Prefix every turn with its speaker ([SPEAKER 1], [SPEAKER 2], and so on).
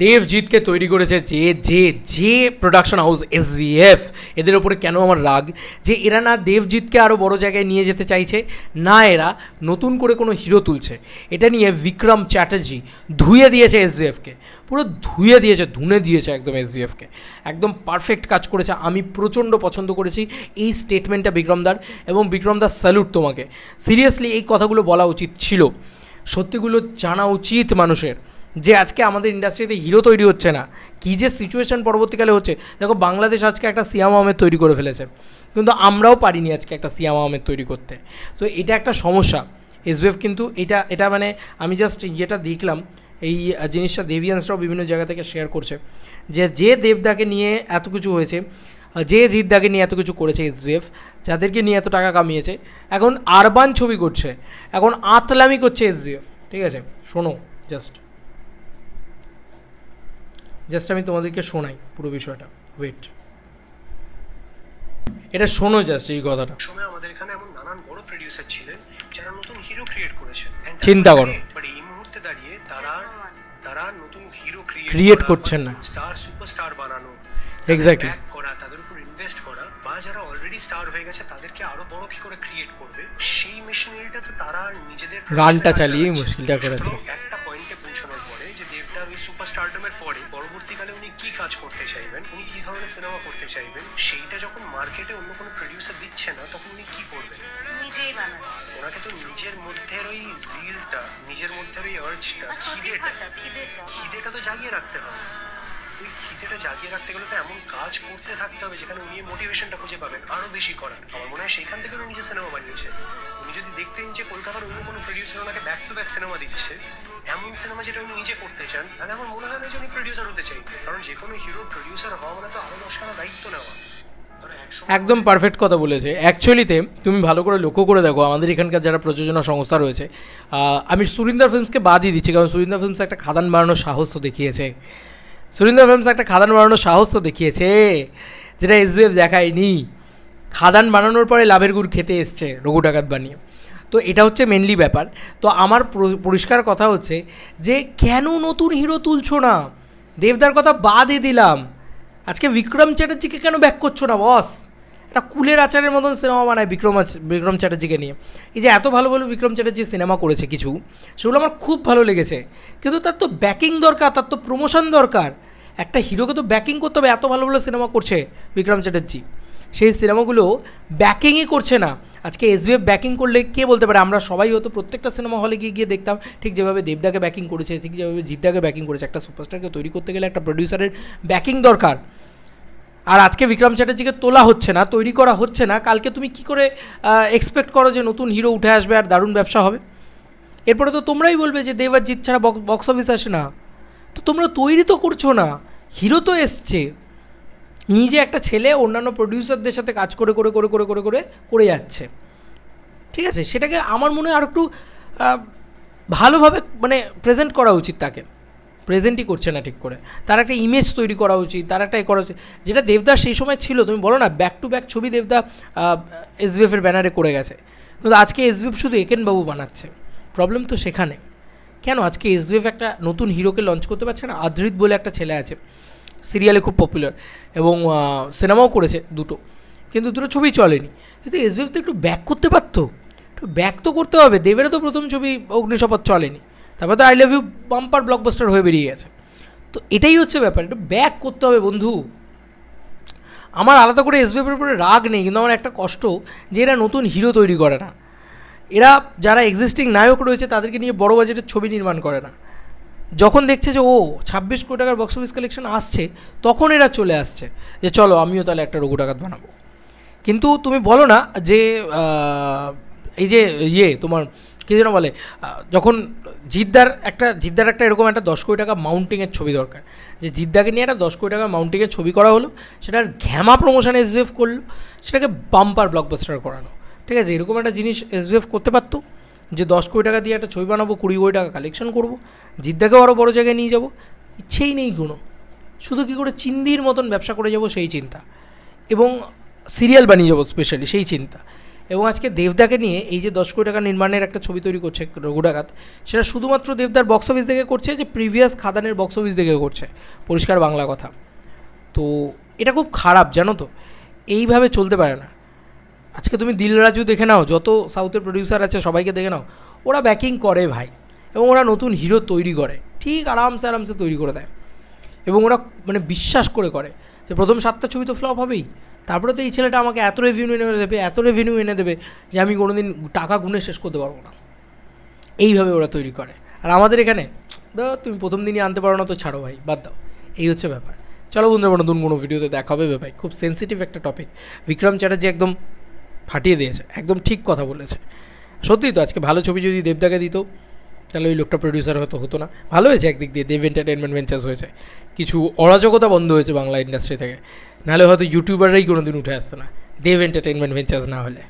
[SPEAKER 1] দেবজিৎকে তৈরি করেছে যে যে যে প্রোডাকশন হাউস এসভিএফ, এদের ওপরে কেন আমার রাগ যে এরা না দেবজিৎকে আরও বড় জায়গায় নিয়ে যেতে চাইছে, না এরা নতুন করে কোনো হিরো তুলছে। এটা নিয়ে বিক্রম চ্যাটার্জি ধুয়ে দিয়েছে এসভিএফকে, পুরো ধুয়ে দিয়েছে, ধুনে দিয়েছে একদম এসভিএফকে, একদম পারফেক্ট কাজ করেছে। আমি প্রচণ্ড পছন্দ করেছি এই স্টেটমেন্টটা বিক্রমদার, এবং বিক্রমদার স্যালুট তোমাকে। সিরিয়াসলি এই কথাগুলো বলা উচিত ছিল, সত্যিগুলো জানা উচিত মানুষের, যে আজকে আমাদের ইন্ডাস্ট্রিতে হিরো তৈরি হচ্ছে না, কী যে সিচুয়েশান পরবর্তীকালে হচ্ছে। দেখো বাংলাদেশ আজকে একটা সিয়াম আহমেদ তৈরি করে ফেলেছে, কিন্তু আমরাও পারিনি আজকে একটা সিয়াম আহমেদ তৈরি করতে। তো এটা একটা সমস্যা এসভিএফ, কিন্তু এটা মানে আমি জাস্ট যেটা দেখলাম এই জিনিসটা দেবিয়ান্সরাও বিভিন্ন জায়গা থেকে শেয়ার করছে, যে দেবদাকে নিয়ে এত কিছু হয়েছে, যে জিদ্দাকে নিয়ে এত কিছু করেছে এসভিএফ, যাদেরকে নিয়ে এত টাকা কামিয়েছে, এখন আরবান ছবি করছে, এখন আতলামি করছে এসভিএফ। ঠিক আছে, শোনো জাস্ট আমি তোমাদেরকে শোনাই পুরো বিষয়টা, ওয়েট, এটা শোনো জাস্ট এই কথাটা।
[SPEAKER 2] সময় আমাদের এখানে এমন নানান বড় প্রোডিউসার ছিলেন যারা নতুন হিরো ক্রিয়েট করেছেন,
[SPEAKER 1] চিন্তা করো,
[SPEAKER 2] বাট এই মুহূর্তে দাঁড়িয়ে তারা নতুন হিরো
[SPEAKER 1] ক্রিয়েট করছেন না,
[SPEAKER 2] সুপারস্টার বানানো,
[SPEAKER 1] এক্স্যাক্টলি
[SPEAKER 2] ব্যাক করা, তাদের উপর ইনভেস্ট করা, বা যারা অলরেডি স্টার হয়ে গেছে তাদেরকে আরো বড় কি করে ক্রিয়েট করবে, সেই মেশিনারিটা তো তারা নিজেদের
[SPEAKER 1] রানটা চালিয়ে মুশকিলটা করেছে।
[SPEAKER 2] একটা পয়েন্টে পৌঁছানোর পরে যে দেবদা ওই সুপারস্টারডমের পরে পরবর্তীকালে উনি কি কাজ করতে চাইবেন, উনি কি ধরনের সিনেমা করতে চাইবেন, সেইটা যখন মার্কেটে অন্য কোনো প্রডিউসার দিচ্ছে না, তখন উনি কি করবেন? নিজেই বানাচ্ছে। ওনাকে তো নিজের মধ্যে ওই জিলটা, নিজের মধ্যে ওই আর্জটা, খিদেটা তো জাগিয়ে রাখতে হবে। ওই খিদেটা জাগিয়ে রাখতে গেলে তো এমন কাজ করতে থাকতে হবে যেখানে উনি মোটিভেশনটা খুঁজে পাবেন আরো বেশি করার। আমার মনে হয় সেইখান থেকে উনি নিজের সিনেমা বানিয়েছে। উনি যদি দেখতেন যে কলকাতার অন্য কোনো প্রডিউসার ওনাকে ব্যাক টু ব্যাক সিনেমা দিচ্ছে, এমন সিনেমা যেটা উনি নিজে করতে চান, তাহলে আমার মনে হয় না যে উনি প্রডিউসার হতে চাইবেন। কারণ যে কোনো হিরো প্রডিউসার হওয়া মানে তো আরো 10খানা দায়িত্ব নেওয়া।
[SPEAKER 1] একদম পারফেক্ট কথা বলেছে। অ্যাকচুয়ালিতে তুমি ভালো করে লক্ষ্য করে দেখো, আমাদের এখানকার যারা প্রযোজনা সংস্থা রয়েছে, আমি সুরিন্দর ফিল্মসকে বাদই দিচ্ছি, কারণ সুরিন্দর ফিল্মস একটা খাদান বানানোর সাহস তো দেখিয়েছে, যেটা এসভিএফ দেখায়নি। খাদান বানানোর পরে লাভের গুড় খেতে এসছে রঘু ডাকাত বানিয়ে। তো এটা হচ্ছে মেনলি ব্যাপার। তো আমার পরিষ্কার কথা হচ্ছে যে কেন নতুন হিরো তুলছো না? দেবদার কথা বাদই দিলাম, আজকে বিক্রম চ্যাটার্জিকে কেন ব্যাক করছো না বস? একটা কুলের আচারের মতন সিনেমা বানায় বিক্রম চ্যাটার্জিকে নিয়ে। এই যে এত ভালো ভালো বিক্রম চ্যাটার্জি সিনেমা করেছে কিছু, সেগুলো আমার খুব ভালো লেগেছে, কিন্তু তার তো ব্যাকিং দরকার, তার তো প্রমোশন দরকার। একটা হিরোকে তো ব্যাকিং করতে হবে। এত ভালো ভালো সিনেমা করছে বিক্রম চ্যাটার্জি, সেই সিনেমাগুলো ব্যাকিংই করছে না। আজকে এসভিএফ ব্যাকিং করলে কে বলতে পারে? আমরা সবাই হয়তো প্রত্যেকটা সিনেমা হলে গিয়ে দেখতাম, ঠিক যেভাবে দেবদাকে ব্যাকিং করেছে, ঠিক যেভাবে জিদ্দাকে ব্যাকিং করেছে। একটা সুপারস্টারকে তৈরি করতে গেলে একটা প্রডিউসারের ব্যাকিং দরকার। আর আজকে বিক্রম চ্যাটার্জিকে তোলা হচ্ছে না, তৈরি করা হচ্ছে না, কালকে তুমি কি করে এক্সপেক্ট করো যে নতুন হিরো উঠে আসবে আর দারুণ ব্যবসা হবে? এরপরে তো তোমরাই বলবে যে দেব আর জিৎ ছাড়া বক্স অফিস আসে না। তো তোমরা তৈরি তো করছো না, হিরো তো এসছে, নিজে একটা ছেলে অন্যান্য প্রডিউসারদের সাথে কাজ করে করে করে করে করে করে করে যাচ্ছে। ঠিক আছে, সেটাকে আমার মনে হয় আর একটু ভালোভাবে মানে প্রেজেন্ট করা উচিত। তাকে প্রেজেন্টই করছে না ঠিক করে, তার একটা ইমেজ তৈরি করা উচিত, তার একটা করা উচিত, যেটা দেবদা সেই সময় ছিল। তুমি বলো না ব্যাক টু ব্যাক ছবি দেবদা এসভিএফের ব্যানারে করে গেছে, কিন্তু আজকে এসভিএফ শুধু একেনবাবু বানাচ্ছে। প্রবলেম তো সেখানে। কেন আজকে এসভিএফ একটা নতুন হিরোকে লঞ্চ করতে পারছে না? আদ্রিত বলে একটা ছেলে আছে, সিরিয়ালে খুব পপুলার এবং সিনেমাও করেছে দুটো, কিন্তু দুটো ছবি চলেনি। কিন্তু এসভিএফ তো একটু ব্যাক করতে পারতো, একটু ব্যাক তো করতে হবে। দেবেরও তো প্রথম ছবি অগ্নিশপথ চলেনি, তারপরে তো I love you bumper blockbuster হয়ে বেরিয়ে গেছে। তো এটাই হচ্ছে ব্যাপার, একটু ব্যাক করতে হবে বন্ধু। আমার আলাদা করে এসভিএফের উপরে রাগ নেই, কিন্তু আমার একটা কষ্ট যে এরা নতুন হিরো তৈরি করে না। এরা যারা এক্সিস্টিং নায়ক রয়েছে তাদেরকে নিয়ে বড় বাজেটের ছবি নির্মাণ করে না। যখন দেখছে যে 26 কোটি টাকার বক্স অফিস কালেকশন আসছে, তখন এরা চলে আসছে যে চলো আমিও তাহলে একটা রঘু ডাকাত বানাবো। কিন্তু তুমি বলো না যে এই যে তোমার কী যেন বলে, যখন জিদ্দার একটা এরকম একটা 10 কোটি টাকা মাউন্টিংয়ের ছবি দরকার, যে জিদ্দাকে নিয়ে একটা 10 কোটি টাকা মাউন্টিংয়ের ছবি করা হলো, সেটার ঘ্যামা প্রমোশন এসভিএফ করলো, সেটাকে বাম্পার ব্লকবাস্টার করালো। ঠিক আছে, এরকম একটা জিনিস এসভিএফ করতে পারতো, যে 10 কোটি টাকা দিয়ে একটা ছবি বানাবো, 20 কোটি টাকা কালেকশন করবো, জিদ্দাকেও আরও বড়ো জায়গায় নিয়ে যাবো। ইচ্ছেই নেই কোনো, শুধু কী করে চিন্দির মতন ব্যবসা করে যাবো সেই চিন্তা, এবং সিরিয়াল বানিয়ে যাবো স্পেশালি সেই চিন্তা। এবং আজকে দেবদাকে নিয়ে এই যে 10 কোটি টাকা নির্মাণের একটা ছবি তৈরি করছে রঘু ডাকাত, সেটা শুধুমাত্র দেবদার বক্স অফিস দেখে করছে, যে প্রিভিয়াস খাদানের বক্স অফিস দেখে করছে, পরিষ্কার বাংলা কথা। তো এটা খুব খারাপ, জানো তো, এইভাবে চলতে পারে না। আজকে তুমি দিল রাজু দেখে নাও, যত সাউথের প্রডিউসার আছে সবাইকে দেখে নাও, ওরা ব্যাকিং করে ভাই, এবং ওরা নতুন হিরো তৈরি করে, ঠিক আরামসে তৈরি করে দেয়, এবং ওরা মানে বিশ্বাস করে যে প্রথম 7টা ছবি তো ফ্লপ হবেই, তারপরে তো এই ছেলেটা আমাকে এত রেভিনিউ এনে দেবে যে আমি কোনো দিন টাকা গুনে শেষ করতে পারবো না, এইভাবে ওরা তৈরি করে। আর আমাদের এখানে তুমি প্রথম দিনই আনতে পারো না তো ছাড়ো ভাই, বাদ দাও, এই হচ্ছে ব্যাপার। চলো বন্ধুরা, নতুন কোনো ভিডিওতে দেখা হবে ভাই, খুব সেন্সিটিভ একটা টপিক। বিক্রম চ্যাটার্জি একদম ফাটিয়ে দিয়েছে, একদম ঠিক কথা বলেছে। সত্যিই তো, আজকে ভালো ছবি যদি দেবদাকে দিত তাহলে ওই লোকটা প্রডিউসার হতো না। ভালো হয়েছে একদিক দিয়ে, দেব এন্টারটেনমেন্ট ভেঞ্চার্স হয়েছে, কিছু অরাজকতা বন্ধ হয়েছে বাংলা ইন্ডাস্ট্রি থেকে, নাহলে হয়তো ইউটিউবাররাই কোনো দিন উঠে আসতো না দেব এন্টারটেনমেন্ট ভেঞ্চার্স না হলে।